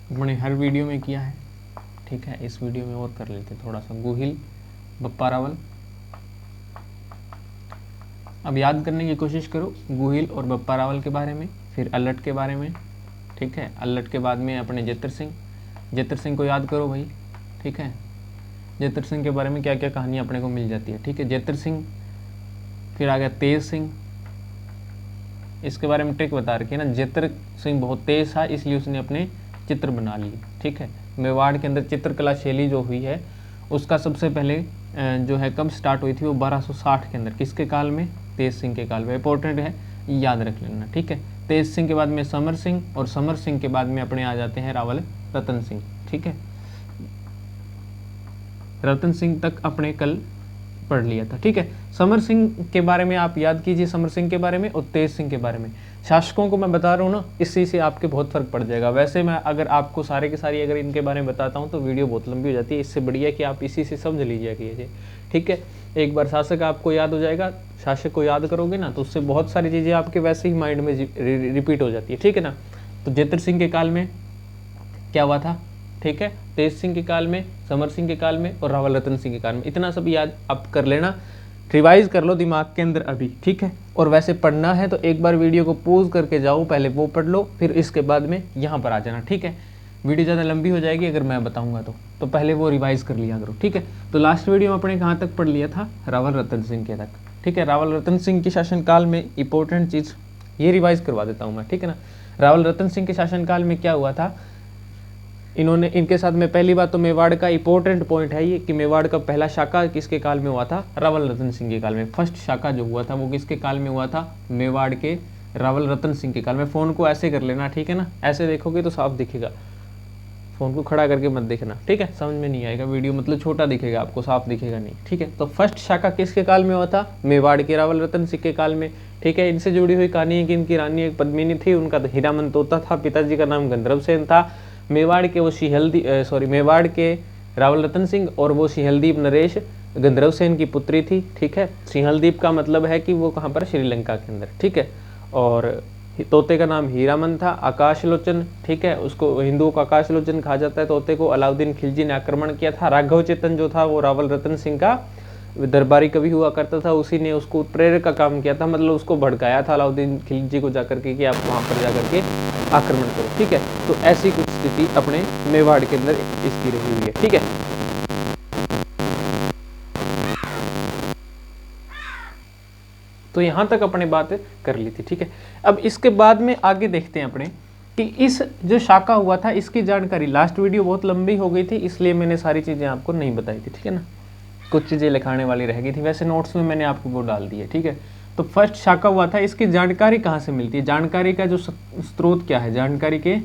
अपने हर वीडियो में किया है, ठीक है। इस वीडियो में और कर लेते थोड़ा सा। गुहिल, बप्पा रावल। अब याद करने की कोशिश करो गुहिल और बप्पा रावल के बारे में, फिर अल्लट के बारे में, ठीक है। अल्लट के बाद में अपने जेतर सिंह, जेतर सिंह को याद करो भाई, ठीक है। जेतर सिंह के बारे में क्या क्या कहानी अपने को मिल जाती है, ठीक है। जेतर सिंह, फिर आ गया तेज सिंह। इसके बारे में ट्रिक बता रखी है ना, जेतर सिंह बहुत तेज था इसलिए उसने अपने चित्र बना लिए, ठीक है। मेवाड़ के अंदर चित्रकला शैली जो हुई है उसका सबसे पहले जो है कब स्टार्ट हुई थी, वो 1260 के अंदर। किसके काल में? तेज सिंह के काल में। इंपॉर्टेंट है, याद रख लेना, ठीक है। तेज सिंह के बाद में समर सिंह, और समर सिंह के बाद में अपने आ जाते हैं रावल रतन सिंह, ठीक है। रतन सिंह तक अपने कल पढ़ लिया था, ठीक है। समर सिंह के बारे में आप याद कीजिए, समर सिंह के बारे में और तेज सिंह के बारे में। शासकों को मैं बता रहा हूँ ना, इसी से आपके बहुत फर्क पड़ जाएगा। वैसे मैं अगर आपको सारे के सारी अगर इनके बारे में बताता हूँ तो वीडियो बहुत लंबी हो जाती है, इससे बढ़िया कि आप इसी से समझ लीजिए, ठीक है। एक बार शासक आपको याद हो जाएगा, शासक को याद करोगे ना तो उससे बहुत सारी चीज़ें आपके वैसे ही माइंड में रिपीट हो जाती है, ठीक है ना। तो जेतर सिंह के काल में क्या हुआ था, ठीक है। तेज सिंह के काल में, समर सिंह के काल में और रावल रतन सिंह के काल में। इतना सब याद आप कर लेना, रिवाइज कर लो दिमाग के अंदर अभी, ठीक है। और वैसे पढ़ना है तो एक बार वीडियो को पॉज करके जाओ, पहले वो पढ़ लो, फिर इसके बाद में यहाँ पर आ जाना, ठीक है। वीडियो ज़्यादा लंबी हो जाएगी अगर मैं बताऊंगा तो पहले वो रिवाइज कर लिया करो, ठीक है। तो लास्ट वीडियो में अपने कहाँ तक पढ़ लिया था? रावल रतन सिंह के तक, ठीक है। रावल रतन सिंह के शासनकाल में इंपॉर्टेंट चीज़ ये रिवाइज करवा देता हूँ मैं, ठीक है ना। रावल रतन सिंह के शासनकाल में क्या हुआ था, इन्होंने, इनके साथ में पहली बात तो मेवाड़ का इंपॉर्टेंट पॉइंट है ये कि मेवाड़ का पहला शाखा किसके काल में हुआ था? रावल रतन सिंह के काल में। फर्स्ट शाखा जो हुआ था वो किसके काल में हुआ था? मेवाड़ के रावल रतन सिंह के काल में। फ़ोन को ऐसे कर लेना, ठीक है ना, ऐसे देखोगे तो साफ दिखेगा, फ़ोन को खड़ा करके मत देखना, ठीक है, समझ में नहीं आएगा वीडियो, मतलब छोटा दिखेगा आपको, साफ दिखेगा नहीं, ठीक है। तो फर्स्ट शाखा किसके काल में हुआ था? मेवाड़ के रावल रतन सिंह के काल में, ठीक है। इनसे जुड़ी हुई कहानी है कि इनकी रानी एक पद्मिनी थी, उनका हीरामन तोता था, पिताजी का नाम गंधर्व सेन था। मेवाड़ के वो मेवाड़ के रावल रतन सिंह और वो सिहलदीप नरेश गंधर्व सेन की पुत्री थी, ठीक है। सिहलदीप का मतलब है कि वो कहाँ पर? श्रीलंका के अंदर, ठीक है। और तोते का नाम हीरामन था। आकाशलोचन, ठीक है, उसको हिंदुओं का आकाशलोचन कहा जाता है। तोते को अलाउद्दीन खिलजी ने आक्रमण किया था। राघव चेतन जो था वो रावल रतन सिंह का दरबारी कवि हुआ करता था, उसी ने उसको प्रेरक का काम किया था, मतलब उसको भड़काया था अलाउद्दीन खिलजी को जाकर के कि आप वहाँ पर जाकर के आक्रमण करो, ठीक है। तो ऐसी कुछ स्थिति अपने मेवाड़ के अंदर इसकी रही हुई है, ठीक है। तो यहाँ तक अपने बात कर ली थी, ठीक है। अब इसके बाद में आगे देखते हैं अपने कि इस जो शाखा हुआ था इसकी जानकारी, लास्ट वीडियो बहुत लंबी हो गई थी इसलिए मैंने सारी चीज़ें आपको नहीं बताई थी, ठीक है ना, कुछ चीज़ें लिखाने वाली रह गई थी, वैसे नोट्स में मैंने आपको वो डाल दी है, ठीक है। तो फर्स्ट शाखा हुआ था, इसकी जानकारी कहाँ से मिलती है? जानकारी का जो स्रोत क्या है, जानकारी के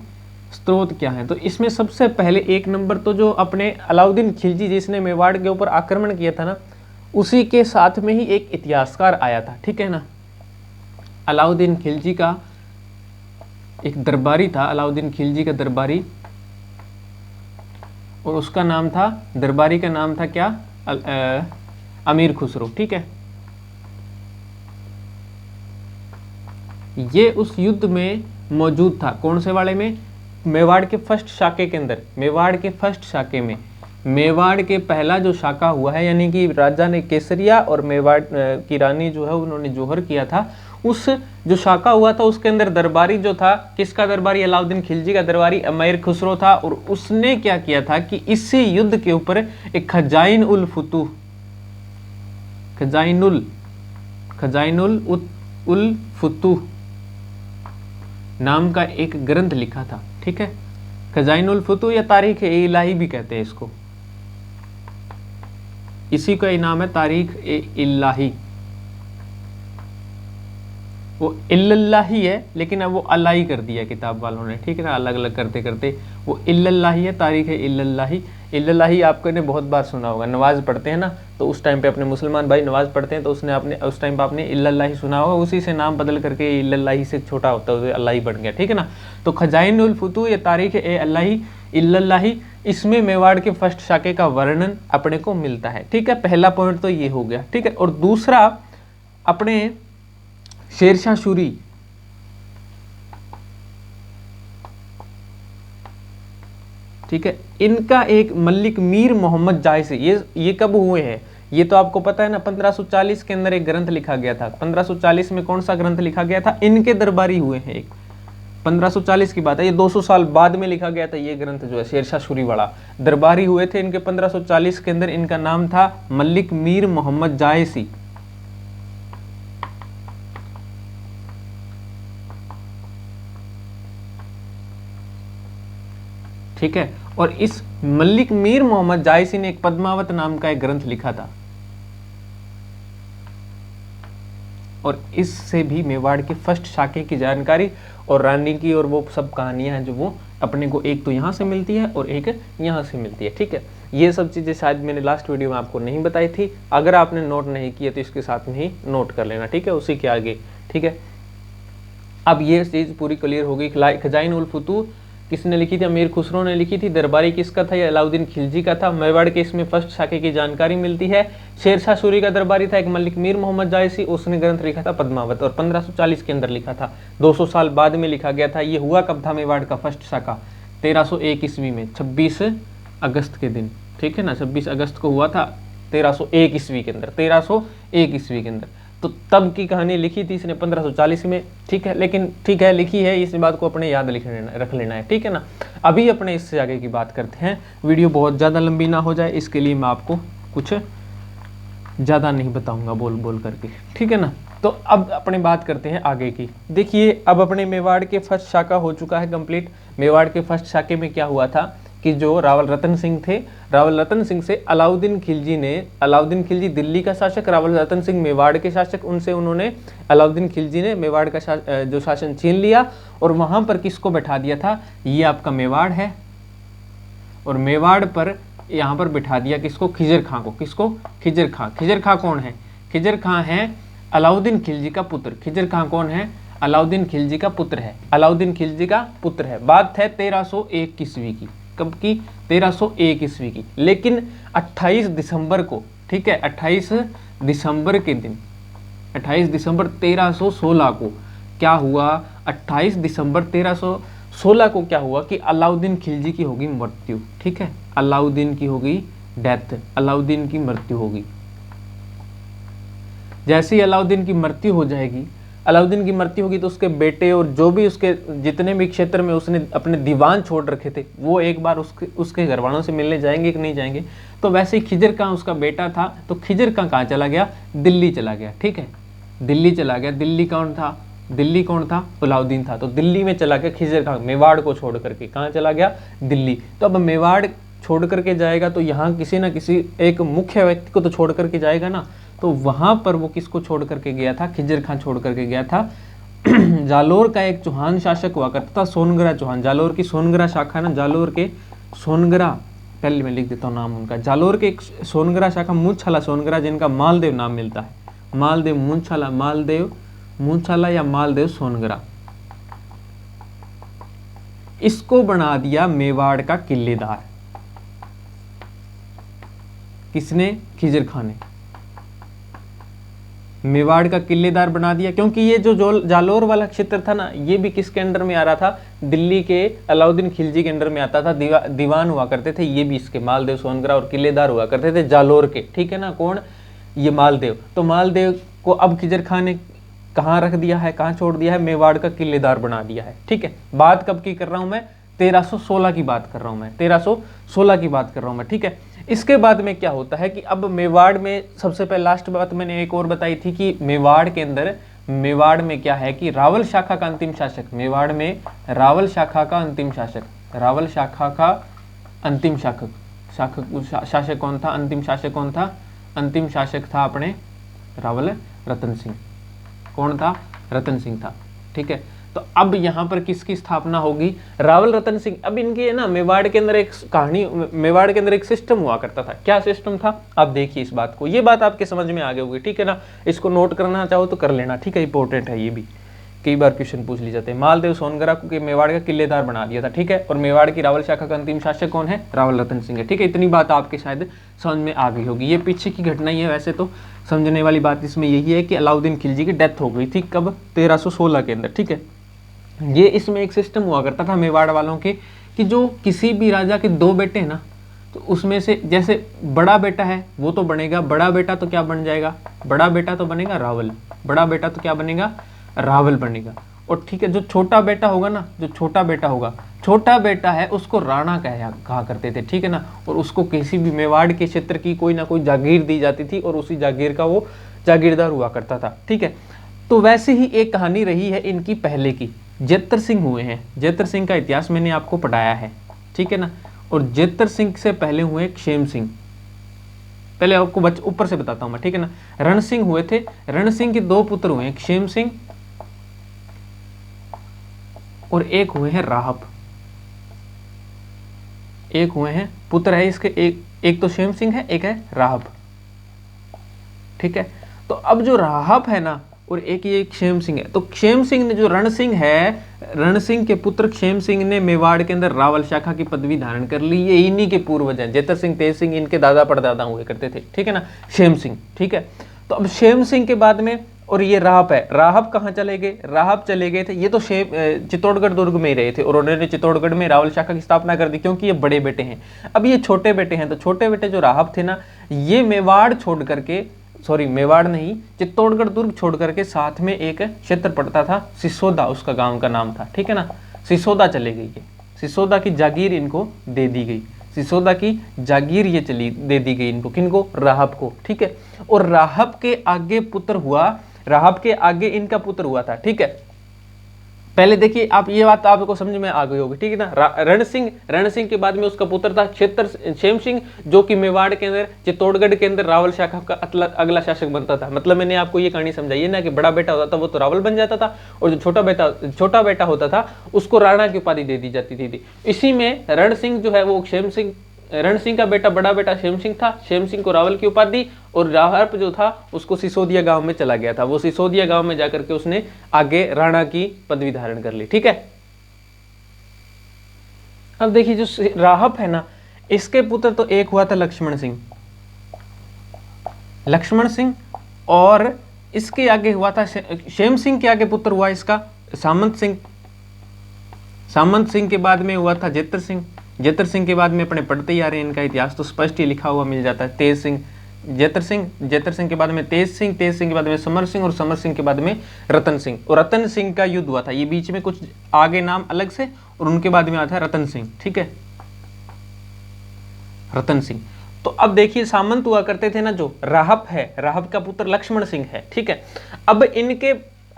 स्रोत क्या है? तो इसमें सबसे पहले एक नंबर तो जो अपने अलाउद्दीन खिलजी जिसने मेवाड़ के ऊपर आक्रमण किया था ना, उसी के साथ में ही एक इतिहासकार आया था, ठीक है ना। अलाउद्दीन खिलजी का एक दरबारी था, अलाउद्दीन खिलजी का दरबारी, और उसका नाम था, दरबारी का नाम था क्या? अमीर खुसरो, ठीक है। ये उस युद्ध में मौजूद था, कौन से वाले में? मेवाड़ के फर्स्ट शाखे के अंदर, मेवाड़ के फर्स्ट शाखे में, मेवाड़ के पहला जो शाखा हुआ है, यानी कि राजा ने केसरिया और मेवाड़ की रानी जो है उन्होंने जोहर किया था, उस जो शाखा हुआ था उसके अंदर दरबारी जो था, किसका दरबारी? अलाउद्दीन खिलजी का दरबारी अमीर खुसरो था। और उसने क्या किया था कि इसी युद्ध के ऊपर एक खजाइनुल फुतूह, खजाइनुल उल फुतूह नाम का एक ग्रंथ लिखा था, ठीक है। खजाइनुल फुतूह या तारीख ए इलाही भी कहते हैं इसको, इसी का नाम है तारीख ए इलाही। वो इल्लल्लाही है लेकिन अब वो अल्लाही कर दिया किताब वालों ने, ठीक है ना, अलग अलग करते करते वो इल्लल्लाही है, तारीख है इल्लल्लाही। इल्लल्लाही आपको ने बहुत बार सुना होगा, नमाज पढ़ते हैं ना तो उस टाइम पे अपने मुसलमान भाई नमाज पढ़ते हैं तो उसने अपने उस टाइम पे आपने इल्लल्लाही सुना होगा, उसी से नाम बदल करके इल्लल्लाही से छोटा होता है अल्लाही बन गया, ठीक है ना। तो खजाइनुल फुतूह या तारीख ए अल्लाही इल्लल्लाही, इसमें मेवाड़ के फर्स्ट शाखे का वर्णन अपने को मिलता है, ठीक है। पहला पॉइंट तो ये हो गया, ठीक है। और दूसरा अपने शेरशाह सूरी, ठीक है। इनका एक मलिक मीर मोहम्मद जायसी, ये कब हुए हैं ये तो आपको पता है ना, 1540 के अंदर एक ग्रंथ लिखा गया था। 1540 में कौन सा ग्रंथ लिखा गया था, इनके दरबारी हुए हैं एक, 1540 की बात है, ये 200 साल बाद में लिखा गया था ये ग्रंथ जो है, शेरशाह सूरीवाला दरबारी हुए थे इनके 1540 के अंदर। इनका नाम था मलिक मीर मोहम्मद जायसी। ठीक है। और इस मलिक मीर मोहम्मद जायसी ने एक पद्मावत नाम का एक ग्रंथ लिखा था, और इससे भी मेवाड़ के फर्स्ट शाखे की जानकारी और रानी की और वो सब कहानियां हैं जो वो अपने को एक तो यहाँ से मिलती है और एक यहाँ से मिलती है। ठीक है, ये सब चीज़ें शायद मैंने लास्ट वीडियो में आपको नहीं बताई थी, अगर आपने नोट नहीं किए तो इसके साथ में ही नोट कर लेना। ठीक है, उसी के आगे। ठीक है, अब ये चीज़ पूरी क्लियर हो गई। खजाइन उल फुतूह किसने लिखी थी, अमीर खुसरो ने लिखी थी। दरबारी किसका था, ये अलाउद्दीन खिलजी का था। मेवाड़ के इसमें फर्स्ट शाखे की जानकारी मिलती है। शेरशाह सूरी का दरबारी था एक मलिक मीर मोहम्मद जायसी, उसने ग्रंथ लिखा था पद्मावत, और 1540 के अंदर लिखा था, 200 साल बाद में लिखा गया था। ये हुआ कब था मेवाड़ का फर्स्ट शाखा, 1301 ईस्वी में, 26 अगस्त के दिन। ठीक है ना, 26 अगस्त को हुआ था 1301 ईस्वी के अंदर, 1301 ईस्वी के अंदर। तो तब की कहानी लिखी थी इसने 1540 में। ठीक है, लेकिन ठीक है लिखी है, इस बात को अपने याद रख लेना है। ठीक है ना, अभी अपने इससे आगे की बात करते हैं, वीडियो बहुत ज़्यादा लंबी ना हो जाए, इसके लिए मैं आपको कुछ ज़्यादा नहीं बताऊंगा बोल बोल करके। ठीक है ना, तो अब अपने बात करते हैं आगे की। देखिए, अब अपने मेवाड़ के फर्स्ट शाखा हो चुका है कंप्लीट। मेवाड़ के फर्स्ट शाखे में क्या हुआ था कि जो रावल रतन सिंह थे, रावल रतन सिंह से अलाउद्दीन खिलजी दिल्ली का शासक, रावल रतन सिंह मेवाड़ के शासक, उनसे उन्होंने अलाउद्दीन खिलजी ने मेवाड़ का जो शासन छीन लिया, और वहां पर किसको बैठा दिया था, ये आपका मेवाड़ है, और मेवाड़ पर यहाँ पर बैठा दिया किसको, खिजर खां को। किसको, खिजर खां। खिजर खां कौन है, खिजर खां है अलाउद्दीन खिलजी का पुत्र। खिजर खां कौन है, अलाउद्दीन खिलजी का पुत्र है, अलाउद्दीन खिलजी का पुत्र है। बात है 1301 ईस्वी की, कब की, 1301 ईस्वी की। लेकिन 28 दिसंबर को, ठीक है, 28 दिसंबर के दिन, 28 दिसंबर 1316 को क्या हुआ, 28 दिसंबर 1316 को क्या हुआ कि अलाउद्दीन खिलजी की होगी मृत्यु। ठीक है, अलाउद्दीन की होगी डेथ, अलाउद्दीन की मृत्यु होगी। जैसे ही अलाउद्दीन की मृत्यु हो जाएगी, अलाउद्दीन की मृत्यु होगी तो उसके बेटे और जो भी उसके जितने भी क्षेत्र में उसने अपने दीवान छोड़ रखे थे, वो एक बार उसके घर वालों से मिलने जाएंगे कि नहीं जाएंगे। तो वैसे ही खिजर खां उसका बेटा था, तो खिजर खां कहाँ चला गया, दिल्ली चला गया। ठीक है, दिल्ली चला गया। दिल्ली कौन था, दिल्ली कौन था, अलाउद्दीन था। तो दिल्ली में चला गया खिजर खां, मेवाड़ को छोड़ करके कहाँ चला गया, दिल्ली। तो अब मेवाड़ छोड़ करके जाएगा तो यहाँ किसी ना किसी एक मुख्य व्यक्ति को तो छोड़ करके जाएगा ना, तो वहां पर वो किसको छोड़ करके गया था, खिजर खां छोड़ करके गया था जालोर का एक चौहान शासक हुआ करता था, सोनगरा चौहान। जालोर की सोनगरा शाखा ना, जालोर के सोनगरा, पहले मैं लिख देता हूँ नाम उनका, जालोर के एक सोनगरा शाखा मूंछाला सोनगरा, जिनका मालदेव नाम मिलता है, मालदेव मूंछाला, मालदेव मूंछाला या मालदेव सोनगरा, इसको बना दिया मेवाड़ का किलेदार। किसने, खिजर खां ने मेवाड़ का किलेदार बना दिया, क्योंकि ये जो जालोर वाला क्षेत्र था ना, ये भी किसके अंडर में आ रहा था, दिल्ली के अलाउद्दीन खिलजी के अंडर में आता था। दीवान हुआ करते थे ये भी इसके, मालदेव सोनगरा, और किलेदार हुआ करते थे जालोर के। ठीक है ना, कौन, ये मालदेव। तो मालदेव को अब खिजर खां ने कहाँ रख दिया है, कहाँ छोड़ दिया है, मेवाड़ का किलेदार बना दिया है। ठीक है, बात कब की कर रहा हूं मैं, 1316 की बात कर रहा हूं मैं, 1316 की बात कर रहा हूं मैं। ठीक है, इसके बाद में क्या होता है कि अब मेवाड़ में सबसे पहले लास्ट बात मैंने एक और बताई थी कि मेवाड़ के अंदर, मेवाड़ में क्या है कि रावल शाखा का अंतिम शासक, मेवाड़ में रावल शाखा का अंतिम शासक, रावल शाखा का अंतिम शासक कौन था, अंतिम शासक कौन था, अंतिम शासक था अपने रावल रतन सिंह। कौन था, रतन सिंह था। ठीक है, तो अब यहाँ पर किसकी स्थापना होगी, रावल रतन सिंह। अब इनके ना मेवाड़ के अंदर एक कहानी, मेवाड़ के अंदर एक सिस्टम हुआ करता था। क्या सिस्टम था, आप देखिए इस बात को, ये बात आपके समझ में आ गई होगी। ठीक है ना, इसको नोट करना चाहो तो कर लेना। ठीक है, इंपॉर्टेंट है, ये भी कई बार क्वेश्चन पूछ ली जाते हैं। मालदेव सोनगरा को मेवाड़ का किलेदार बना दिया था। ठीक है, और मेवाड़ की रावल शाखा का अंतिम शासक कौन है, रावल रतन सिंह है। ठीक है, इतनी बात आपके शायद समझ में आ गई होगी। ये पीछे की घटना ही है, वैसे तो समझने वाली बात इसमें यही है कि अलाउद्दीन खिलजी की डेथ हो गई थी कब, 1316 के अंदर। ठीक है, ये इसमें एक सिस्टम हुआ करता था मेवाड़ वालों के कि जो किसी भी राजा के दो बेटे हैं ना, तो उसमें से जैसे बड़ा बेटा है वो तो बनेगा, बड़ा बेटा तो क्या बन जाएगा, बड़ा बेटा तो बनेगा रावल, बड़ा बेटा तो क्या बनेगा, रावल बनेगा। और ठीक है, जो छोटा बेटा होगा ना, जो छोटा बेटा होगा, छोटा बेटा है उसको राणा कहा करते थे, ठीक है ना। और उसको किसी भी मेवाड़ के क्षेत्र की कोई ना कोई जागीर दी जाती थी और उसी जागीर का वो जागीरदार हुआ करता था, ठीक है। तो वैसे ही एक कहानी रही है इनकी पहले की, जेतर सिंह हुए हैं। जेतर सिंह का इतिहास मैंने आपको पढ़ाया है, ठीक है ना। और जेतर सिंह से पहले हुए क्षेम सिंह, पहले आपको ऊपर से बताता हूं मैं, ठीक है ना। रण सिंह हुए थे, रण सिंह के दो पुत्र हुए हैं, क्षेम सिंह और एक हुए हैं राहब, एक हुए हैं पुत्र है इसके, एक तो क्षेम सिंह है, एक है राहब, ठीक है। तो अब जो राहब है ना और एक ये क्षेम सिंह है, तो क्षेम सिंह ने, जो रण सिंह है, रण सिंह के पुत्र क्षेम सिंह ने मेवाड़ के अंदर रावल शाखा की पदवी धारण कर ली। ये इन्हीं के पूर्वज हैं, जेतर सिंह, तेज सिंह, इनके दादा परदादा हुए करते थे, ठीक है ना, क्षेम सिंह, ठीक है। तो अब क्षेम सिंह के बाद में, और ये राहब है, राहब कहाँ चले गए, राहब चले गए थे, ये तो चित्तौड़गढ़ दुर्ग में ही रहे थे और उन्होंने चित्तौड़गढ़ में रावल शाखा की स्थापना कर दी, क्योंकि ये बड़े बेटे हैं। अब ये छोटे बेटे हैं, तो छोटे बेटे जो राहब थे ना, ये मेवाड़ छोड़ करके, सॉरी मेवाड़ नहीं, चित्तौड़गढ़ दुर्ग छोड़ करके साथ में एक क्षेत्र पड़ता था सिसोदा, उसका गांव का नाम था, ठीक है ना। सिसोदा चले गई, ये सिसोदा की जागीर इनको दे दी गई, सिसोदा की जागीर ये दे दी गई इनको, किनको, राहब को, ठीक है। और राहब के आगे पुत्र हुआ, राहब के आगे इनका पुत्र हुआ था, ठीक है। पहले देखिए आप, ये बात आपको समझ में आ गई होगी, ठीक है ना। रण सिंह के बाद में उसका पुत्र था क्षेम सिंह, जो कि मेवाड़ के अंदर, चित्तौड़गढ़ के अंदर रावल शाखा का अगला शासक बनता था। मतलब मैंने आपको ये कहानी समझाई है ना, कि बड़ा बेटा होता था वो तो रावल बन जाता था, और जो छोटा बेटा होता था उसको राणा की उपाधि दे दी जाती थी। इसी में रण सिंह जो है वो रण सिंह का बेटा, बड़ा बेटा क्षेम सिंह था, क्षेम सिंह को रावल की उपाधि, और राहब जो था उसको सिसोदिया गांव में चला गया था, वो सिसोदिया गांव में जाकर के उसने आगे राणा की पदवी धारण कर ली, ठीक है। अब देखिए जो राहब है ना, इसके पुत्र तो एक हुआ था लक्ष्मण सिंह, और इसके आगे हुआ था क्षेम सिंह के आगे पुत्र हुआ इसका सामंत सिंह के बाद में हुआ था जेतर सिंह के बाद में अपने पढ़ते ही आ रहे हैं, इनका इतिहास तो स्पष्ट ही लिखा हुआ मिल जाता है। तेज सिंह, जेतर सिंह के बाद में तेज सिंह के बाद में समर सिंह, और समर सिंह के बाद में रतन सिंह। और रतन सिंह का युद्ध हुआ था, ये बीच में कुछ आगे नाम अलग से, और उनके बाद में आता है रतन सिंह, ठीक है, रतन सिंह। तो अब देखिए सामंत हुआ करते थे ना, जो राहब है, राहब का पुत्र लक्ष्मण सिंह है, ठीक है। अब इनके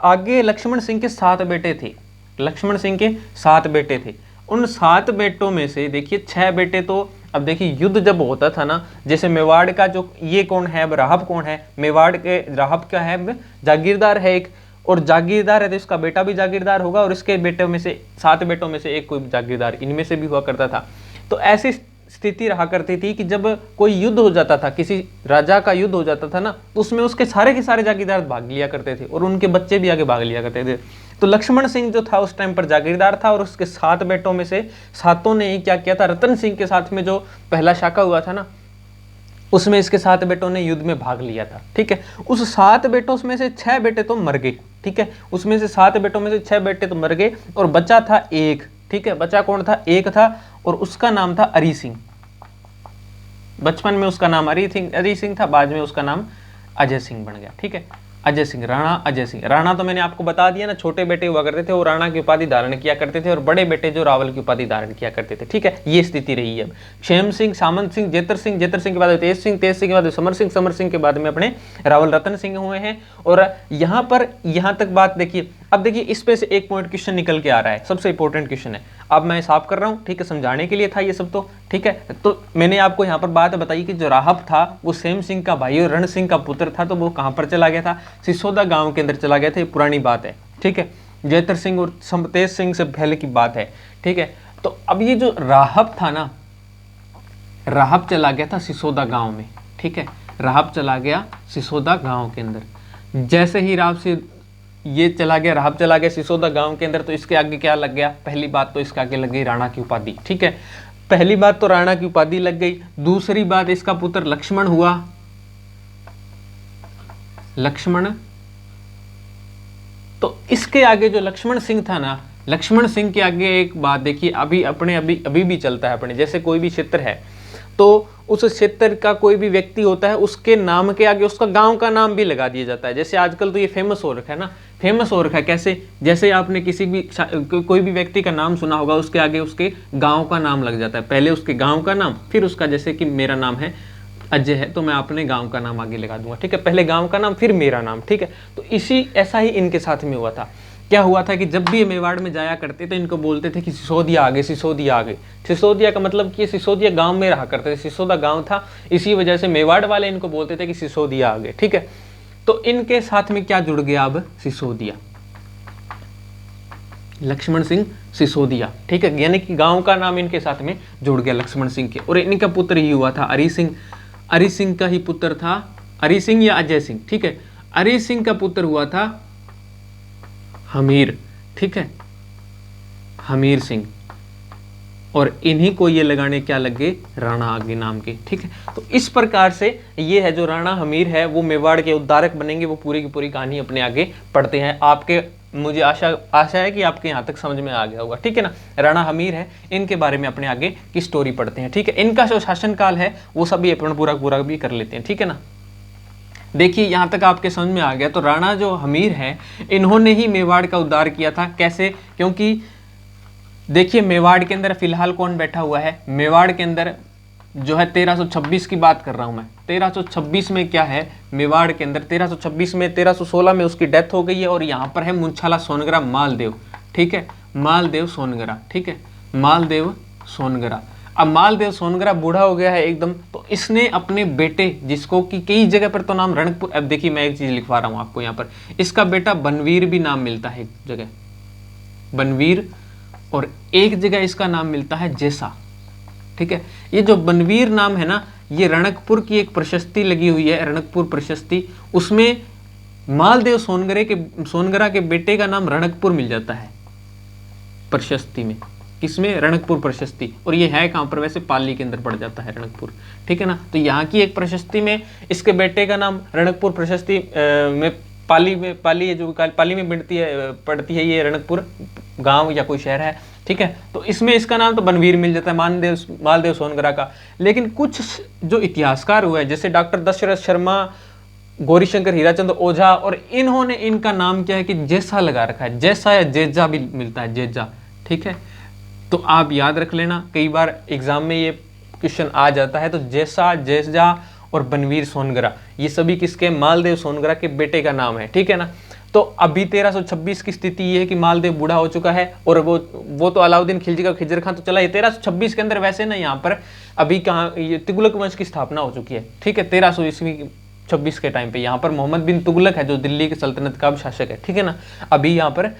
आगे लक्ष्मण सिंह के 7 बेटे थे, लक्ष्मण सिंह के 7 बेटे थे। उन 7 बेटों में से देखिए 6 बेटे तो, अब देखिए युद्ध जब होता था ना, जैसे मेवाड़ का जो ये कौन है, अब राहब कौन है, मेवाड़ के राहब का है जागीरदार है एक, और जागीरदार है तो इसका बेटा भी जागीरदार होगा, और इसके बेटों में से 7 बेटों में से एक कोई जागीरदार इनमें से भी हुआ करता था। तो ऐसी स्थिति रहा करती थी कि जब कोई युद्ध हो जाता था, किसी राजा का युद्ध हो जाता था ना, तो उसमें उसके सारे के सारे जागीरदार भाग लिया करते थे, और उनके बच्चे भी आगे भाग लिया करते थे। तो लक्ष्मण सिंह जो था उस टाइम पर जागीरदार था, और उसके 7 बेटों में से 7 ने ही क्या किया था, रतन सिंह के साथ में जो पहला शाखा हुआ था ना, उसमें इसके 7 बेटों ने युद्ध में भाग लिया था, ठीक है। उस 7 बेटों में से 6 बेटे तो मर गए, ठीक है, उसमें से 7 बेटों में से 6 बेटे तो मर गए, और बचा था एक, ठीक है, बचा कौन था, एक था, और उसका नाम था अरी सिंह। बचपन में उसका नाम अरी सिंह था, बाद में उसका नाम अजय सिंह बन गया, ठीक है, अजय सिंह, राणा अजय सिंह। राणा तो मैंने आपको बता दिया ना, छोटे बेटे हुआ करते थे वो राणा की उपाधि धारण किया करते थे, और बड़े बेटे जो रावल की उपाधि धारण किया करते थे, ठीक है। ये स्थिति रही है। क्षेम सिंह, सामंत सिंह, जेतर सिंह के बाद तेज सिंह के बाद समर सिंह के बाद में अपने रावल रतन सिंह हुए हैं। और यहाँ पर यहाँ तक बात देखिए। अब देखिए इस पे से एक पॉइंट क्वेश्चन निकल के आ रहा है, सबसे इंपॉर्टेंट क्वेश्चन है। अब मैं साफ कर रहा हूँ, ठीक है, समझाने के लिए था ये सब तो, ठीक है। तो मैंने आपको यहाँ पर बात बताई कि जो राहब था वो क्षेम सिंह का भाई और रण सिंह का पुत्र था, तो वो कहाँ पर चला गया था, सिसोदा गांव के अंदर चला गया था। ये पुरानी बात है, ठीक है, जेतर सिंह और तेज सिंह से पहले की बात है, ठीक है। तो अब ये जो राहब था ना, राहब चला गया था सिसोदा गांव में, ठीक है, राहब चला गया सिसोदा गांव के अंदर। जैसे ही राहब से ये चला गया, राहब चला गया सिसोदा गांव के अंदर, तो इसके आगे क्या लग गया, पहली बात तो इसके आगे लग गई राणा की उपाधि, ठीक है, पहली बात तो राणा की उपाधि लग गई। दूसरी बात इसका पुत्र लक्ष्मण हुआ, लक्ष्मण। तो इसके आगे जो लक्ष्मण सिंह था ना, लक्ष्मण सिंह के आगे एक बात देखिए, अभी भी चलता है अपने, जैसे कोई भी क्षेत्र है तो उस क्षेत्र का कोई भी व्यक्ति होता है, उसके नाम के आगे उसका गांव का नाम भी लगा दिया जाता है। जैसे आजकल तो ये फेमस हो रखा है ना, फेमस हो रखा है कैसे, जैसे आपने किसी भी कोई भी व्यक्ति का नाम सुना होगा, उसके आगे उसके गांव का नाम लग जाता है, पहले उसके गांव का नाम, फिर उसका, जैसे कि मेरा नाम है अजय है तो मैं अपने गांव का नाम आगे लगा दूंगा, ठीक है, पहले गांव का नाम फिर मेरा नाम, ठीक है। तो इसी ऐसा ही इनके साथ में हुआ था। क्या हुआ था कि जब भी ये मेवाड़ में जाया करते तो इनको बोलते थे कि सिसोदिया आगे, सिसोदिया आगे। सिसोदिया का मतलब कि सिसोदिया गांव में रहा करते थे, सिसोदा गांव था, इसी वजह से मेवाड़ वाले इनको बोलते थे कि सिसोदिया आगे, ठीक है। तो इनके साथ में क्या जुड़ गया अब, सिसोदिया, लक्ष्मण सिंह सिसोदिया, ठीक है, यानी कि गांव का नाम इनके साथ में जुड़ गया लक्ष्मण सिंह के। और इनका पुत्र ही हुआ था अरी सिंह, अरी सिंह का ही पुत्र था, अरी सिंह या अजय सिंह, ठीक है, अरी सिंह का पुत्र हुआ था हमीर, ठीक है, हमीर सिंह, और इन्हीं को ये लगाने क्या लगे, राणा आगे नाम के, ठीक है। तो इस प्रकार से ये है जो राणा हमीर है वो मेवाड़ के उद्धारक बनेंगे, वो पूरी की पूरी कहानी अपने आगे पढ़ते हैं। आपके, मुझे आशा है कि आपके यहाँ तक समझ में आ गया होगा, ठीक है ना। राणा हमीर है, इनके बारे में अपने आगे की स्टोरी पढ़ते हैं, ठीक है। इनका जो शासनकाल है वो सभी अपन पूरा भी कर लेते हैं, ठीक है ना। देखिए यहां तक आपके समझ में आ गया। तो राणा जो हमीर है इन्होंने ही मेवाड़ का उद्धार किया था। कैसे, क्योंकि देखिए मेवाड़ के अंदर फिलहाल कौन बैठा हुआ है, मेवाड़ के अंदर जो है 1326 की बात कर रहा हूं मैं। 1326 में क्या है, मेवाड़ के अंदर 1326 में, 1316 में उसकी डेथ हो गई है, और यहाँ पर है मुंछाला सोनगरा मालदेव, ठीक है, मालदेव सोनगरा, ठीक है, मालदेव सोनगरा। अब मालदेव सोनगरा बूढ़ा हो गया है एकदम, तो इसने अपने बेटे, जिसको कि कई जगह पर तो नाम रणकपुर, अब देखिए मैं एक चीज लिखवा रहा हूं आपको यहाँ पर, इसका बेटा बनवीर भी नाम मिलता है एक जगह, बनवीर, और एक जगह इसका नाम मिलता है जैसा, ठीक है। ये जो बनवीर नाम है ना, ये रणकपुर की एक प्रशस्ति लगी हुई है, रणकपुर प्रशस्ति, उसमें मालदेव सोनगरा के बेटे का नाम रणकपुर मिल जाता है प्रशस्ति में, किसमें, रणकपुर प्रशस्ति। और ये है कहां पर, वैसे पाली के अंदर पड़ जाता है रणकपुर, ठीक है ना। तो यहाँ की एक प्रशस्ति में इसके बेटे का नाम रणकपुर प्रशस्ति में, पाली जो पाली में पड़ती है ये रणकपुर गांव या कोई शहर है, ठीक है। तो इसमें इसका नाम तो बनवीर मिल जाता है, मालदेव सोनगरा का। लेकिन कुछ जो इतिहासकार हुए जैसे डॉक्टर दशरथ शर्मा, गौरीशंकर हीराचंद ओझा, और इन्होंने इनका नाम क्या है कि जैसा लगा रखा है, जैसा या जेजा भी मिलता है, जेजा, ठीक है। तो आप याद रख लेना, कई बार एग्जाम में ये क्वेश्चन आ जाता है। तो जैसा, जैजा और बनवीर सोनगरा, ये सभी किसके, मालदेव सोनगरा के बेटे का नाम है, ठीक है ना। तो अभी 1326 की स्थिति ये है कि मालदेव बूढ़ा हो चुका है, और वो तो अलाउद्दीन खिलजी का खिजर खां तो चला है। 1326 के अंदर वैसे ना यहाँ पर अभी कहाँ ये तुगलक वंश की स्थापना हो चुकी है, ठीक है, 1300 ईस्वी 26 के टाइम पे यहाँ पर मोहम्मद बिन तुगलक है जो दिल्ली की सल्तनत का शासक है, ठीक है ना। अभी यहाँ पर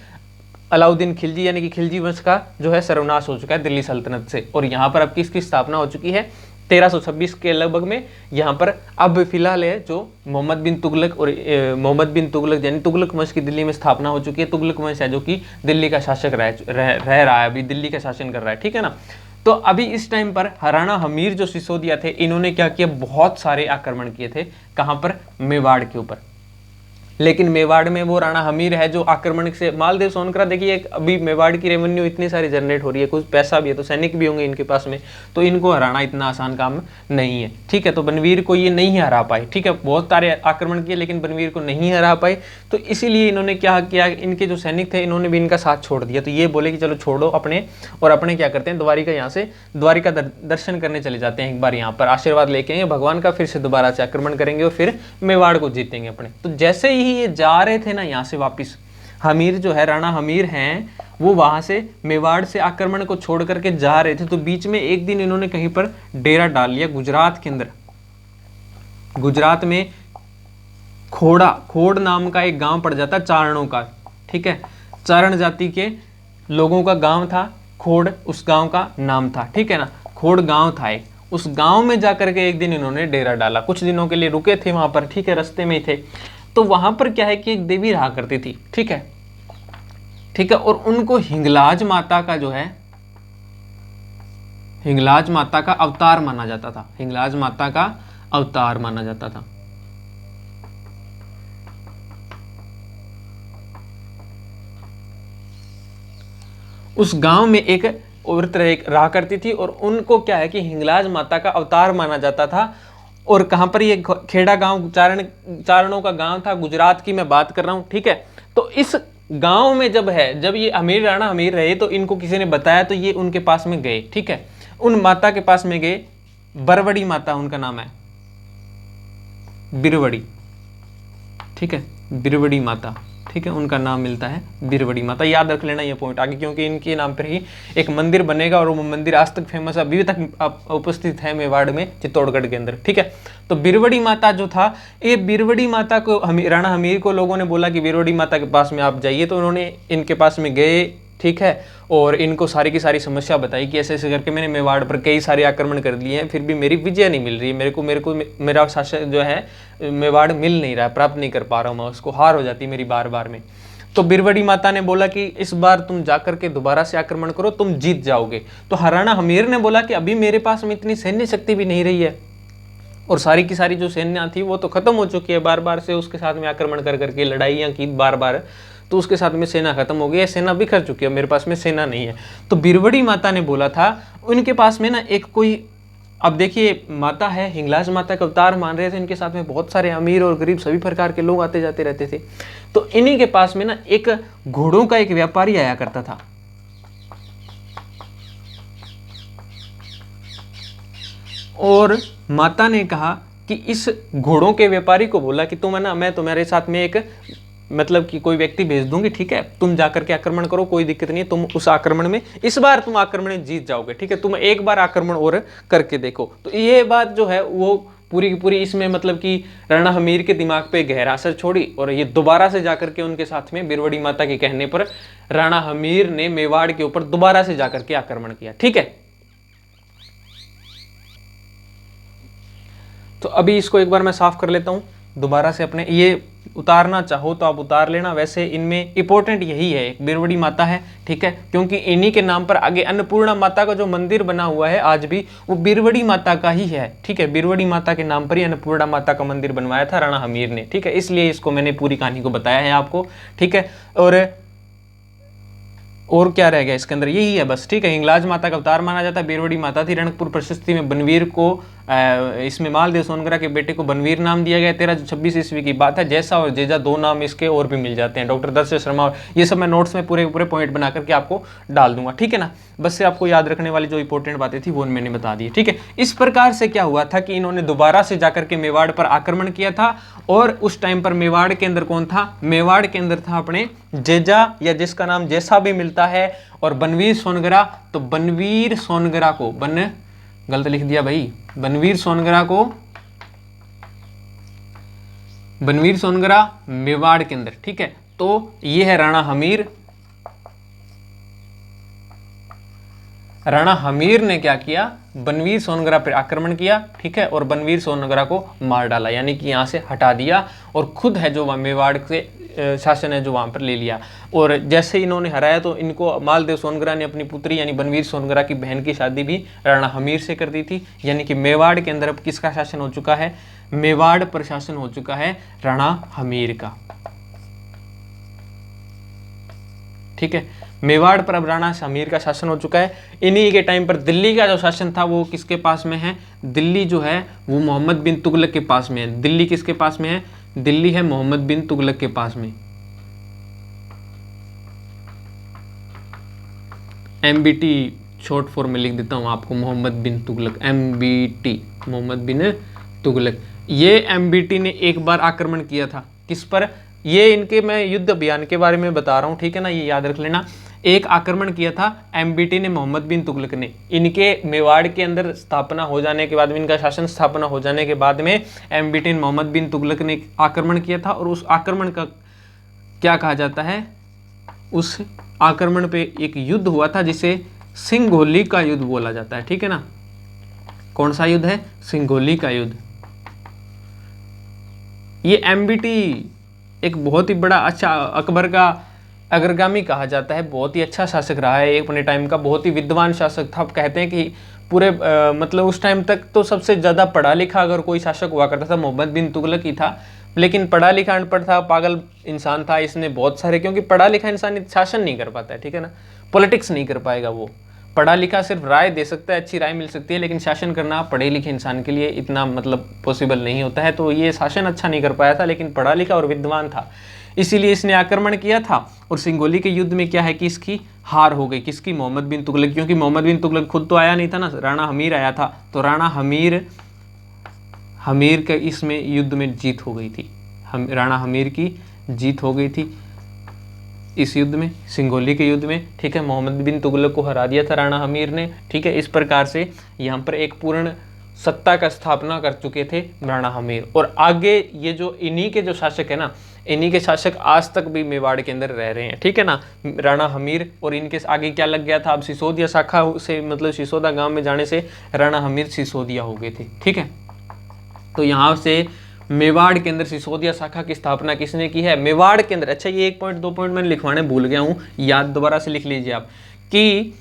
अलाउद्दीन खिलजी यानी कि खिलजी वंश का जो है सर्वनाश हो चुका है दिल्ली सल्तनत से, और यहाँ पर अब किसकी स्थापना हो चुकी है, 1326 के लगभग में। यहाँ पर अब फिलहाल है जो मोहम्मद बिन तुगलक, और मोहम्मद बिन तुगलक यानी तुगलक वंश की दिल्ली में स्थापना हो चुकी है। तुगलक वंश है जो कि दिल्ली का शासक रह रहा है, अभी दिल्ली का शासन कर रहा है, ठीक है ना। तो अभी इस टाइम पर राणा हमीर जो सिसोदिया थे, इन्होंने क्या किया, बहुत सारे आक्रमण किए थे, कहाँ पर, मेवाड़ के ऊपर। लेकिन मेवाड़ में वो राणा हमीर है जो आक्रमण से, मालदेव सोनगरा देखिए अभी मेवाड़ की रेवेन्यू इतनी सारी जनरेट हो रही है, कुछ पैसा भी है, तो सैनिक भी होंगे इनके पास में, तो इनको हराना इतना आसान काम नहीं है, ठीक है। तो बनवीर को ये नहीं हरा पाए, ठीक है, बहुत सारे आक्रमण किए लेकिन बनवीर को नहीं हरा पाए। तो इसीलिए इन्होंने क्या किया, इनके जो सैनिक थे इन्होंने भी इनका साथ छोड़ दिया। तो ये बोले कि चलो छोड़ो अपने, और अपने क्या करते हैं, द्वारिका, यहाँ से द्वारिका दर्शन करने चले जाते हैं, एक बार यहाँ पर आशीर्वाद लेके आएंगे भगवान का, फिर से दोबारा से आक्रमण करेंगे और फिर मेवाड़ को जीतेंगे अपने। तो जैसे ही ये जा रहे थे ना यहाँ से वापिस, हमीर जो है, राणा हमीर हैं, वो वहां से मेवाड़ से आक्रमण को छोड़ करके जा रहे थे। तो बीच में एक दिन इन्होंने कहीं पर डेरा डाल लिया गुजरात के अंदर। गुजरात में खोड़ नाम का एक गांव पड़ जाता है, चारणों का, ठीक है, चारण जाति के लोगों का गांव था खोड़, उस गांव का नाम था, ठीक है ना, खोड़ गांव था एक। उस गांव में जाकर के एक दिन इन्होंने डेरा डाला, कुछ दिनों के लिए रुके थे वहां पर, ठीक है, रास्ते में ही थे। तो वहां पर क्या है कि एक देवी रहा करती थी, ठीक है, ठीक है, और उनको हिंगलाज माता का जो है, हिंगलाज माता का अवतार माना जाता था, हिंगलाज माता का अवतार माना जाता था। उस गांव में एक औरत रहा करती थी और उनको क्या है कि हिंगलाज माता का अवतार माना जाता था। और कहाँ पर ये खेड़ा गांव चारणों का गांव था, गुजरात की मैं बात कर रहा हूँ, ठीक है। तो इस गांव में जब ये अमीर राणा अमीर रहे तो इनको किसी ने बताया तो ये उनके पास में गए, ठीक है। उन माता के पास में गए, बरवड़ी माता उनका नाम है, बिरवड़ी, ठीक है, बिरवड़ी माता, ठीक है, उनका नाम मिलता है बिरवड़ी माता। याद रख लेना ये पॉइंट आगे, क्योंकि इनके नाम पर ही एक मंदिर बनेगा और वो मंदिर आज तक फेमस है, अभी तक उपस्थित है मेवाड़ में, चित्तौड़गढ़ के अंदर, ठीक है। तो बिरवड़ी माता जो था, ये बिरवड़ी माता को राणा हमीर को लोगों ने बोला कि बिरवड़ी माता के पास में आप जाइए, तो उन्होंने इनके पास में गए, ठीक है, और इनको सारी की सारी समस्या बताई कि ऐसे ऐसे करके मैंने मेवाड़ पर कई सारे आक्रमण कर लिए हैं, फिर भी मेरी विजय नहीं मिल रही है, मेरा शासन जो है मेवाड़ मिल नहीं रहा है, प्राप्त नहीं कर पा रहा हूँ मैं उसको, हार हो जाती है मेरी बार बार में। तो बिरवड़ी माता ने बोला कि इस बार तुम जाकर के दोबारा से आक्रमण करो, तुम जीत जाओगे। तो राणा हमीर ने बोला कि अभी मेरे पास में इतनी सैन्य शक्ति भी नहीं रही है, और सारी की सारी जो सेना थी वो तो खत्म हो चुकी है, बार बार से उसके साथ में आक्रमण कर करके लड़ाइयाँ की बार बार, तो उसके साथ में सेना खत्म हो गई है, सेना बिखर चुकी है, मेरे पास में सेना नहीं है। तो बिरवड़ी माता ने बोला था, उनके पास में ना एक कोई, अब देखिए माता है, हिंगलाज माता का अवतार मान रहे थे, इनके साथ में बहुत सारे अमीर और गरीब सभी प्रकार के लोग आते जाते रहते थे। तो इन्हीं के पास में ना एक घोड़ों का एक व्यापारी आया करता था, और माता ने कहा कि इस घोड़ों के व्यापारी को बोला कि तुम है ना, मैं तुम्हारे साथ में एक मतलब कि कोई व्यक्ति भेज दूंगी, ठीक है, तुम जाकर के आक्रमण करो, कोई दिक्कत नहीं है, तुम उस आक्रमण में इस बार तुम आक्रमण में जीत जाओगे, ठीक है, तुम एक बार आक्रमण और करके देखो। तो ये बात जो है वो पूरी की पूरी इसमें मतलब कि राणा हमीर के दिमाग पे गहरा असर छोड़ी, और ये दोबारा से जाकर के उनके साथ में बिरवड़ी माता के कहने पर राणा हमीर ने मेवाड़ के ऊपर दोबारा से जाकर के आक्रमण किया, ठीक है। तो अभी इसको एक बार मैं साफ कर लेता हूँ दोबारा से, अपने ये उतारना चाहो तो आप उतार लेना, वैसे इनमें इंपॉर्टेंट यही है, एक बिरवड़ी माता है, ठीक है, क्योंकि इन्हीं के नाम पर आगे अन्नपूर्णा माता का जो मंदिर बना हुआ है आज भी, वो बिरवड़ी माता का ही है, ठीक है, बिरवड़ी माता के नाम पर ही अन्नपूर्णा माता का मंदिर बनवाया था राणा हमीर ने, ठीक है, इसलिए इसको मैंने पूरी कहानी को बताया है आपको, ठीक है। और क्या रह गया इसके अंदर, यही है बस, ठीक है। हिंगलाज माता का अवतार माना जाता है, बिरवड़ी माता थी। रणकपुर प्रशस्ति में बनवीर को इसमें मालदेव सोनगरा के बेटे को बनवीर नाम दिया गया, 1326 ईस्वी की बात है। जैसा और जेजा दो नाम इसके और भी मिल जाते हैं, डॉक्टर दर्शन शर्मा, ये सब मैं नोट्स में पूरे पूरे पॉइंट बना करके आपको डाल दूंगा, ठीक है ना। बस से आपको याद रखने वाली जो इंपॉर्टेंट बातें थी वो मैंने बता दी, ठीक है। इस प्रकार से क्या हुआ था कि इन्होंने दोबारा से जाकर के मेवाड़ पर आक्रमण किया था, और उस टाइम पर मेवाड़ के अंदर कौन था, मेवाड़ के अंदर था अपने जेजा, या जिसका नाम जैसा भी मिलता है, और बनवीर सोनगरा। तो बनवीर सोनगरा को गलत लिख दिया भाई, बनवीर सोनगरा मेवाड़ के अंदर, ठीक है। तो ये है राणा हमीर। राणा हमीर ने क्या किया, बनवीर सोनगरा पर आक्रमण किया, ठीक है, और बनवीर सोनगरा को मार डाला, यानी कि यहां से हटा दिया, और खुद है जो मेवाड़ से शासन है जो वहां पर ले लिया। और जैसे इन्होंने हराया तो इनको मालदेव सोनगरा ने अपनी पुत्री यानी बनवीर सोनगरा की बहन की शादी भी राणा हमीर से कर दी थी, यानी कि मेवाड़ के अंदर अब किसका शासन हो चुका है, मेवाड़ पर शासन हो चुका है राणा हमीर का, ठीक है। मेवाड़ पर अब राणा हमीर का शासन हो चुका है। इन्हीं के टाइम पर दिल्ली का जो शासन था वो किसके पास में है, दिल्ली जो है वो मोहम्मद बिन तुगलक के पास में है। दिल्ली किसके पास में है, दिल्ली है मोहम्मद बिन तुगलक के पास में। MBT शॉर्ट फॉर्म में लिख देता हूं आपको, मोहम्मद बिन तुगलक, MBT, मोहम्मद बिन तुगलक। ये MBT ने एक बार आक्रमण किया था, किस पर, ये इनके मैं युद्ध अभियान के बारे में बता रहा हूं, ठीक है ना, ये याद रख लेना। एक आक्रमण किया था MBT ने, मोहम्मद बिन तुगलक ने। इनके मेवाड़ के अंदर स्थापना हो जाने के बाद में, इनका शासन स्थापना हो जाने के बाद में MBT ने, मोहम्मद बिन तुगलक ने आक्रमण किया था, और उस आक्रमण का क्या कहा जाता है, उस आक्रमण पे एक युद्ध हुआ था जिसे सिंघोली का युद्ध बोला जाता है, ठीक है ना। कौन सा युद्ध है, सिंघोली का युद्ध। ये MBT एक बहुत ही बड़ा अच्छा अकबर का अग्रगामी कहा जाता है, बहुत ही अच्छा शासक रहा है, एक अपने टाइम का बहुत ही विद्वान शासक था। कहते हैं कि पूरे मतलब उस टाइम तक तो सबसे ज़्यादा पढ़ा लिखा अगर कोई शासक हुआ करता था मोहम्मद बिन तुगलक ही था, लेकिन पढ़ा लिखा अनपढ़ था, पागल इंसान था। इसने बहुत सारे, क्योंकि पढ़ा लिखा इंसान शासन नहीं कर पाता है, ठीक है ना, पॉलिटिक्स नहीं कर पाएगा। वो पढ़ा लिखा सिर्फ राय दे सकता है, अच्छी राय मिल सकती है, लेकिन शासन करना पढ़े लिखे इंसान के लिए इतना मतलब पॉसिबल नहीं होता है। तो ये शासन अच्छा नहीं कर पाया था, लेकिन पढ़ा लिखा और विद्वान था, इसीलिए इसने आक्रमण किया था। और सिंगोली के युद्ध में क्या है कि इसकी हार हो गई, किसकी? मोहम्मद बिन तुगलक, क्योंकि मोहम्मद बिन तुगलक खुद तो आया नहीं था ना, राणा हमीर आया था। तो राणा हमीर के इसमें युद्ध में जीत हो गई थी, राणा हमीर की जीत हो गई थी इस युद्ध में, सिंगोली के युद्ध में, ठीक है। मोहम्मद बिन तुगलक को हरा दिया था राणा हमीर ने, ठीक है। इस प्रकार से यहाँ पर एक पूर्ण सत्ता का स्थापना कर चुके थे राणा हमीर। और आगे ये जो इन्हीं के जो शासक है ना, इन्हीं के शासक आज तक भी मेवाड़ के अंदर रह रहे हैं, ठीक है ना, राणा हमीर। और इनके आगे क्या लग गया था, अब सिसोदिया शाखा से, मतलब सिसोदा गांव में जाने से राणा हमीर सिसोदिया हो गए थे, ठीक है। तो यहाँ से मेवाड़ के अंदर सिसोदिया शाखा की स्थापना किसने की है? मेवाड़ के अंदर। अच्छा, ये 1 पॉइंट 2 पॉइंट मैंने लिखवाने भूल गया हूँ, याद दोबारा से लिख लीजिए आप, कि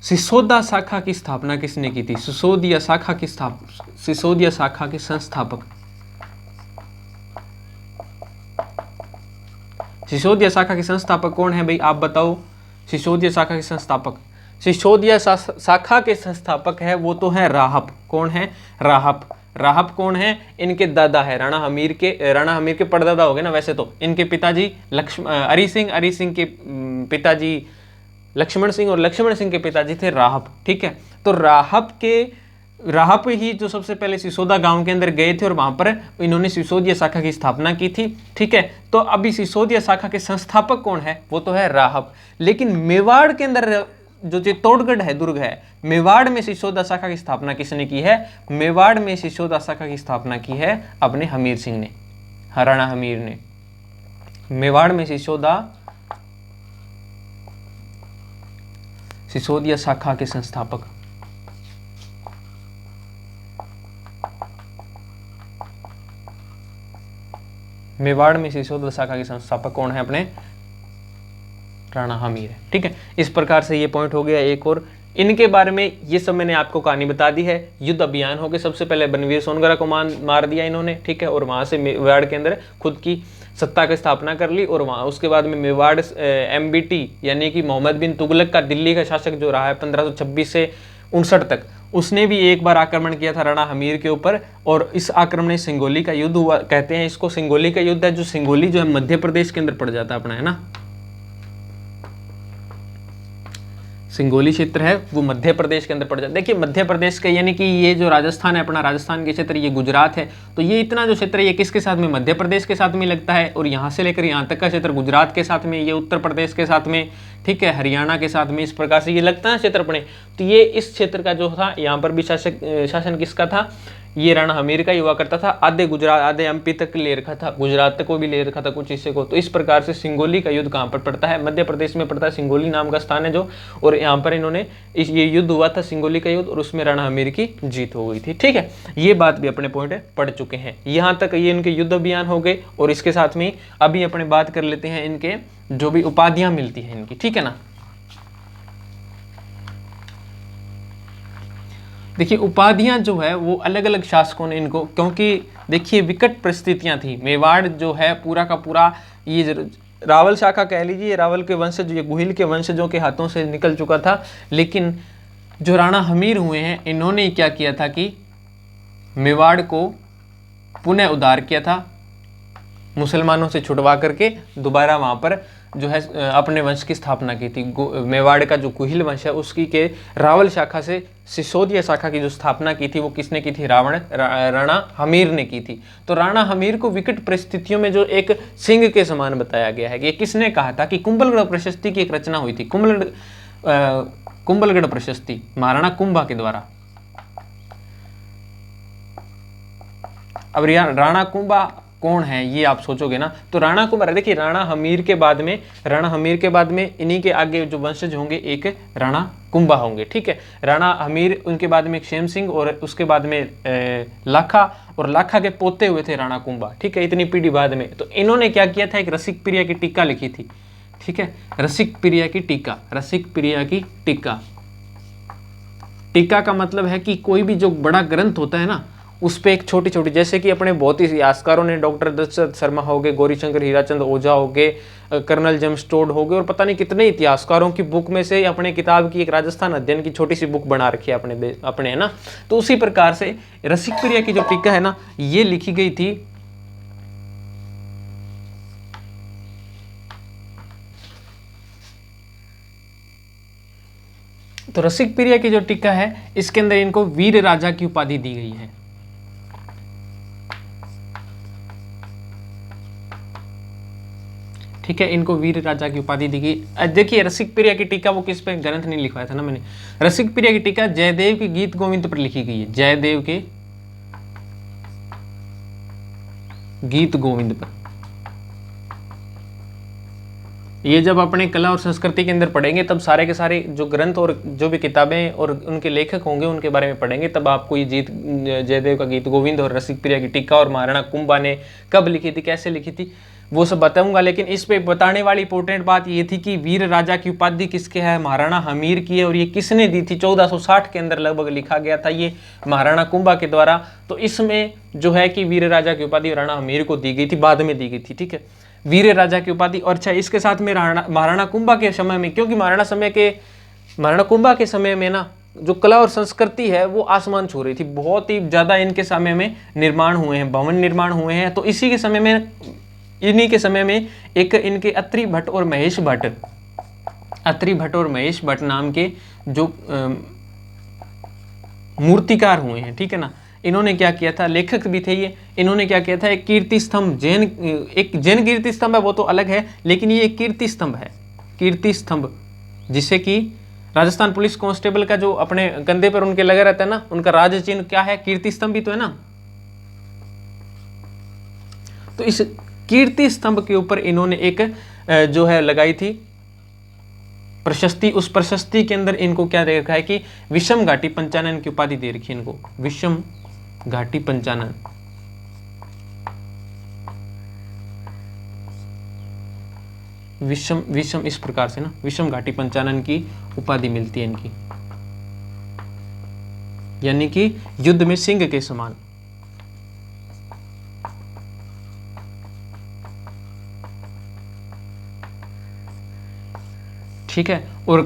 सिसोदा शाखा की स्थापना किसने की थी? सिसोदिया शाखा के संस्थापक, सिसोदिया शाखा के संस्थापक कौन है भाई, आप बताओ। सिसोदिया शाखा के संस्थापक, सिसोदिया शाखा के संस्थापक है वो तो है राहप। कौन है? राहप। राहप कौन है? इनके दादा है, राणा हमीर के परदादा हो गए ना वैसे तो। इनके पिताजी अरी सिंह के पिताजी लक्ष्मण सिंह, और लक्ष्मण सिंह के पिताजी थे राहप, ठीक है। तो राहप ही जो सबसे पहले सिसोदा गांव के अंदर गए थे और वहां पर इन्होंने सिसोदिया शाखा की स्थापना की थी, ठीक है। तो अभी सिसोदिया शाखा के संस्थापक कौन है? वो तो है राहप। लेकिन मेवाड़ के अंदर जो चित्तौड़गढ़ है, दुर्ग है, मेवाड़ में सिसोदा शाखा की स्थापना किसने की है? मेवाड़ में सिसोदा शाखा की स्थापना की है अपने हमीर सिंह ने, राणा हमीर ने। मेवाड़ में सिसोदिया शाखा के संस्थापक, मेवाड़ में सिसोदिया शाखा के संस्थापक कौन है? अपने राणा हमीर है, ठीक है। इस प्रकार से ये पॉइंट हो गया एक। और इनके बारे में ये सब मैंने आपको कहानी बता दी है। युद्ध अभियान हो गए, सबसे पहले बनवीर सोनगरा को मार दिया इन्होंने, ठीक है। और वहां से मेवाड़ के अंदर खुद की सत्ता की स्थापना कर ली। और वहां उसके बाद में मेवाड़ MBT यानी कि मोहम्मद बिन तुगलक का दिल्ली का शासक जो रहा है 1526 से 59 तक, उसने भी एक बार आक्रमण किया था राणा हमीर के ऊपर। और इस आक्रमण में सिंगोली का युद्ध हुआ, कहते हैं इसको सिंगोली का युद्ध है। जो सिंगोली जो है मध्य प्रदेश के अंदर पड़ जाता है अपना, है ना, सिंगोली क्षेत्र है वो मध्य प्रदेश के अंदर पड़ जाता है। देखिए मध्य प्रदेश का यानी कि ये जो राजस्थान है अपना, राजस्थान के क्षेत्र, ये गुजरात है। तो ये इतना जो क्षेत्र है ये किसके साथ में? मध्य प्रदेश के साथ में लगता है। और यहाँ से लेकर यहाँ तक का क्षेत्र गुजरात के साथ में, ये उत्तर प्रदेश के साथ में, ठीक है, हरियाणा के साथ में, इस प्रकार से ये लगता है क्षेत्र अपने। तो ये इस क्षेत्र का जो था, यहाँ पर भी शासन किसका था? ये राणा हमीर का ही हुआ करता था। आधे गुजरात, आधे MP तक ले रखा था, गुजरात तक को भी ले रखा था कुछ हिस्से को। तो इस प्रकार से सिंगोली का युद्ध कहाँ पर पड़ता है? मध्य प्रदेश में पड़ता है, सिंगोली नाम का स्थान है जो। और यहाँ पर इन्होंने ये युद्ध हुआ था सिंगोली का युद्ध, और उसमें राणा हमीर की जीत हो गई थी, ठीक है। ये बात भी अपने पॉइंट पढ़ चुके हैं। यहाँ तक ये इनके युद्ध अभियान हो गए। और इसके साथ में अभी अपने बात कर लेते हैं इनके जो भी उपाधियां मिलती है इनकी, ठीक है ना। देखिए उपाधियां जो है वो अलग अलग शासकों ने इनको, क्योंकि देखिए विकट परिस्थितियां थी। मेवाड़ जो है पूरा का पूरा ये रावल शाखा कह लीजिए, रावल के वंशज, ये गुहिल के वंशजों के हाथों से निकल चुका था। लेकिन जो राणा हमीर हुए हैं इन्होंने क्या किया था कि मेवाड़ को पुनः उद्धार किया था, मुसलमानों से छुड़वा करके दोबारा वहाँ पर जो है अपने वंश की स्थापना की थी। मेवाड़ का जो गुहिल वंश है उसकी के रावल शाखा से सिसोदिया शाखा की जो स्थापना की थी वो किसने की थी? राणा हमीर ने की थी। तो राणा हमीर को विकट परिस्थितियों में जो एक सिंह के समान बताया गया है। ये किसने कहा था कि कुंभलगढ़ प्रशस्ति की एक रचना हुई थी, कुंभलगढ़ प्रशस्ति महाराणा कुंभा के द्वारा। अब राणा कुंभा कौन है ये आप सोचोगे ना, तो राणा कुंभा, देखिए राणा हमीर के बाद में इन्हीं के आगे जो वंशज होंगे एक राणा कुंभा होंगे, ठीक है। राणा हमीर, उनके बाद में क्षेम सिंह, और उसके बाद में लाखा, और लाखा के पोते हुए थे राणा कुंभा, ठीक है। इतनी पीढ़ी बाद में तो इन्होंने क्या किया था, एक रसिक प्रिया की टीका लिखी थी, ठीक है। रसिक प्रिया की टीका, रसिक प्रिया की टीका। टीका का मतलब है कि कोई भी जो बड़ा ग्रंथ होता है ना उस पर एक छोटी छोटी, जैसे कि अपने बहुत ही इतिहासकारों ने, डॉक्टर दशरथ शर्मा हो गए, गौरीशंकर हीराचंद ओझा हो गए, कर्नल जेम्स टोड हो गए, और पता नहीं कितने इतिहासकारों की बुक में से अपने किताब की एक राजस्थान अध्ययन की छोटी सी बुक बना रखी है अपने है ना। तो उसी प्रकार से रसिकप्रिया की जो टीका है ना, ये लिखी गई थी तो रसिकप्रिया की जो टीका है, इसके अंदर इनको वीर राजा की उपाधि दी गई है। ठीक है, इनको वीर राजा की उपाधि दी गई। देखिए रसिकप्रिया की टीका वो किस पे, ग्रंथ नहीं लिखवाया था ना मैंने, रसिकप्रिया की टीका जयदेव के गीत गोविंद पर लिखी गई है, जयदेव के गीत गोविंद पर। ये जब अपने कला और संस्कृति के अंदर पढ़ेंगे तब सारे के सारे जो ग्रंथ और जो भी किताबें और उनके लेखक होंगे उनके बारे में पढ़ेंगे, तब आपको ये जयदेव का गीत गोविंद और रसिकप्रिया की टीका और महाराणा कुंभा ने कब लिखी थी, कैसे लिखी थी, वो सब बताऊंगा। लेकिन इस पे बताने वाली इंपॉर्टेंट बात ये थी कि वीर राजा की उपाधि किसके है, महाराणा हमीर की है, और ये किसने दी थी, 1460 के अंदर लगभग लिखा गया था ये महाराणा कुंभा के द्वारा। तो इसमें जो है कि वीर राजा की उपाधि राणा हमीर को दी गई थी, बाद में दी गई थी। ठीक है, वीर राजा की उपाधि। और अच्छा, इसके साथ में महाराणा कुंभा के समय में, क्योंकि महाराणा कुंभा के समय में ना जो कला और संस्कृति है वो आसमान छू रही थी, बहुत ही ज्यादा इनके समय में निर्माण हुए हैं, भवन निर्माण हुए हैं। तो इसी के समय में, इन्हीं के समय में एक इनके अत्रि भट्ट और महेश भट्ट नाम के जो मूर्तिकार हुए हैं, ठीक है ना, इन्होंने क्या किया था, लेखक भी थे ये, इन्होंने क्या किया था, एक कीर्ति स्तंभ, एक जैन कीर्ति स्तंभ है वो तो अलग है, लेकिन ये एक कीर्ति स्तंभ है, कीर्ति स्तंभ, जिसे कि राजस्थान पुलिस कांस्टेबल का जो अपने कंधे पर उनके लगा रहता है ना, उनका राज चिन्ह क्या है, कीर्ति स्तंभ ही तो है ना। तो इस कीर्ति स्तंभ के ऊपर इन्होंने एक जो है लगाई थी प्रशस्ति। उस प्रशस्ति के अंदर इनको क्या दे रखा है कि विषम घाटी पंचानन की उपाधि दे रखी है इनको, विषम घाटी पंचानन। विषम इस प्रकार से ना, विषम घाटी पंचानन की उपाधि मिलती है इनकी, यानी कि युद्ध में सिंह के समान। ठीक है, और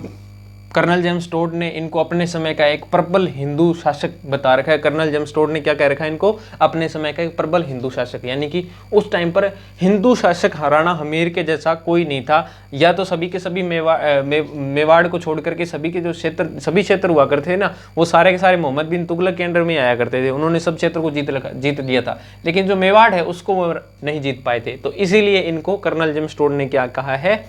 कर्नल जेम्स टोड ने इनको अपने समय का एक प्रबल हिंदू शासक बता रखा है। कर्नल जेम्स टोड ने क्या कह रखा है इनको, अपने समय का एक प्रबल हिंदू शासक, यानी कि उस टाइम पर हिंदू शासक राणा हमीर के जैसा कोई नहीं था। या तो सभी के सभी मेवाड़ को छोड़ करके सभी के जो सभी क्षेत्र हुआ करते थे ना, वो सारे के सारे मोहम्मद बिन तुगलक के अंडर में आया करते थे। उन्होंने सब क्षेत्र को जीत दिया था, लेकिन जो मेवाड़ है उसको वो नहीं जीत पाए थे। तो इसीलिए इनको कर्नल जेम्स टोड ने क्या कहा है,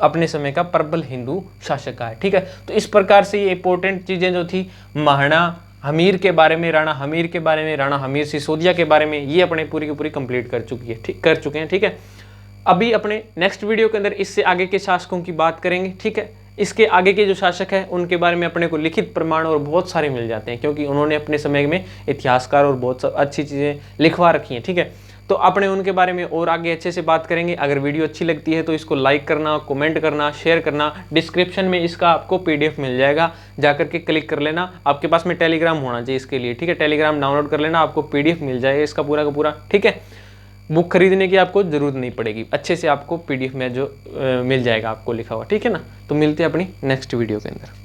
अपने समय का प्रबल हिंदू शासक का है। ठीक है, तो इस प्रकार से ये इंपॉर्टेंट चीजें जो थी महाराणा हमीर के बारे में, राणा हमीर के बारे में, राणा हमीर सिसोदिया के बारे में, ये अपने पूरी की पूरी कंप्लीट कर चुके हैं। ठीक है, अभी अपने नेक्स्ट वीडियो के अंदर इससे आगे के शासकों की बात करेंगे। ठीक है, इसके आगे के जो शासक है उनके बारे में अपने को लिखित प्रमाण और बहुत सारे मिल जाते हैं, क्योंकि उन्होंने अपने समय में इतिहासकार और बहुत अच्छी चीजें लिखवा रखी हैं। ठीक है, तो अपने उनके बारे में और आगे अच्छे से बात करेंगे। अगर वीडियो अच्छी लगती है तो इसको लाइक करना, कमेंट करना, शेयर करना। डिस्क्रिप्शन में इसका आपको पीडीएफ मिल जाएगा, जाकर के क्लिक कर लेना। आपके पास में टेलीग्राम होना चाहिए इसके लिए। ठीक है, टेलीग्राम डाउनलोड कर लेना, आपको पीडीएफ मिल जाएगा इसका पूरा का पूरा। ठीक है, बुक खरीदने की आपको जरूरत नहीं पड़ेगी, अच्छे से आपको पीडीएफ में जो मिल जाएगा आपको लिखा हुआ। ठीक है ना, तो मिलते हैं अपनी नेक्स्ट वीडियो के अंदर।